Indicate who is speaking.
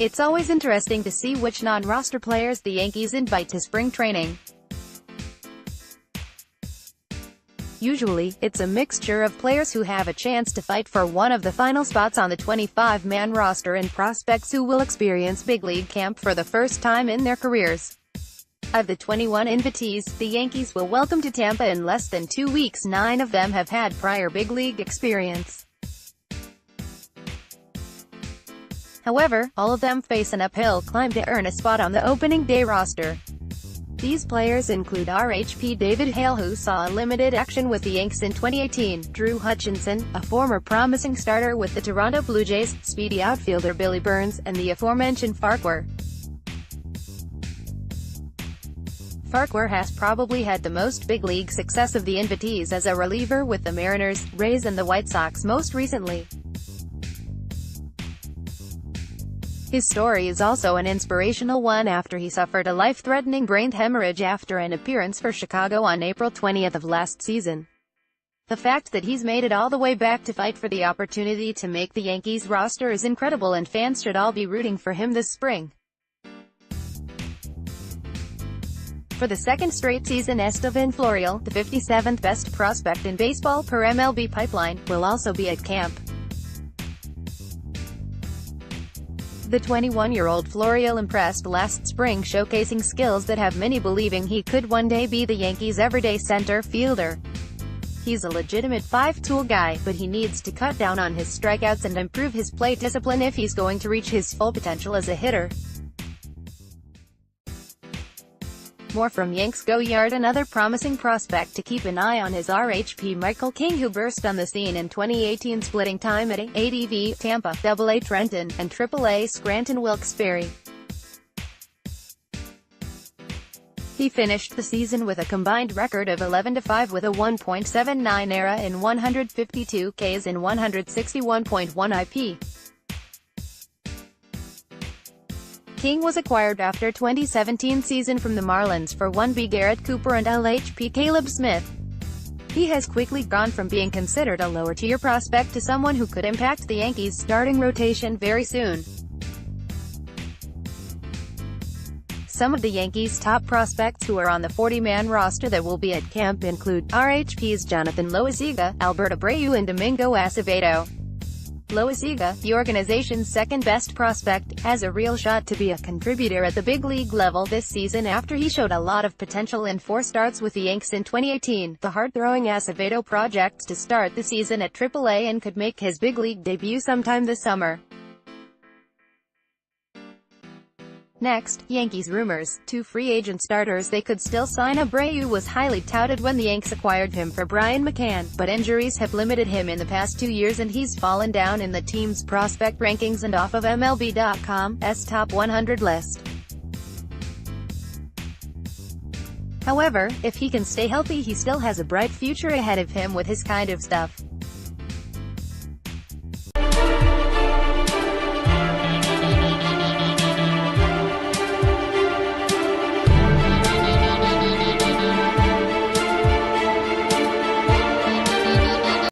Speaker 1: It's always interesting to see which non-roster players the Yankees invite to spring training. Usually, it's a mixture of players who have a chance to fight for one of the final spots on the 25-man roster and prospects who will experience big league camp for the first time in their careers. Of the 21 invitees, the Yankees will welcome to Tampa in less than 2 weeks. 9 of them have had prior big league experience. However, all of them face an uphill climb to earn a spot on the opening day roster. These players include RHP David Hale, who saw limited action with the Yanks in 2018, Drew Hutchinson, a former promising starter with the Toronto Blue Jays, speedy outfielder Billy Burns, and the aforementioned Farquhar. Farquhar has probably had the most big league success of the invitees as a reliever with the Mariners, Rays and the White Sox most recently. His story is also an inspirational one after he suffered a life-threatening brain hemorrhage after an appearance for Chicago on April 20 of last season. The fact that he's made it all the way back to fight for the opportunity to make the Yankees roster is incredible, and fans should all be rooting for him this spring. For the second straight season, Estevan Florial, the 57th best prospect in baseball per MLB Pipeline, will also be at camp. The 21-year-old Florial impressed last spring, showcasing skills that have many believing he could one day be the Yankees' everyday center fielder. He's a legitimate five-tool guy, but he needs to cut down on his strikeouts and improve his plate discipline if he's going to reach his full potential as a hitter. More from Yanks Go Yard. Another promising prospect to keep an eye on is RHP Michael King, who burst on the scene in 2018, splitting time at ADV, Tampa, AA Trenton, and AAA Scranton Wilkes-Barre. He finished the season with a combined record of 11-5 with a 1.79 ERA in 152 Ks and 161.1 IP. King was acquired after 2017 season from the Marlins for 1B Garrett Cooper and LHP Caleb Smith. He has quickly gone from being considered a lower-tier prospect to someone who could impact the Yankees' starting rotation very soon. Some of the Yankees' top prospects who are on the 40-man roster that will be at camp include RHP's Jonathan Loaisiga, Alberto Abreu and Domingo Acevedo. Loaisiga, the organization's second-best prospect, has a real shot to be a contributor at the big league level this season after he showed a lot of potential in 4 starts with the Yanks in 2018. The hard-throwing Acevedo projects to start the season at AAA and could make his big league debut sometime this summer. Next, Yankees rumors. 2 free agent starters they could still sign. Abreu was highly touted when the Yanks acquired him for Brian McCann, but injuries have limited him in the past 2 years and he's fallen down in the team's prospect rankings and off of MLB.com's top 100 list. However, if he can stay healthy, he still has a bright future ahead of him with his kind of stuff.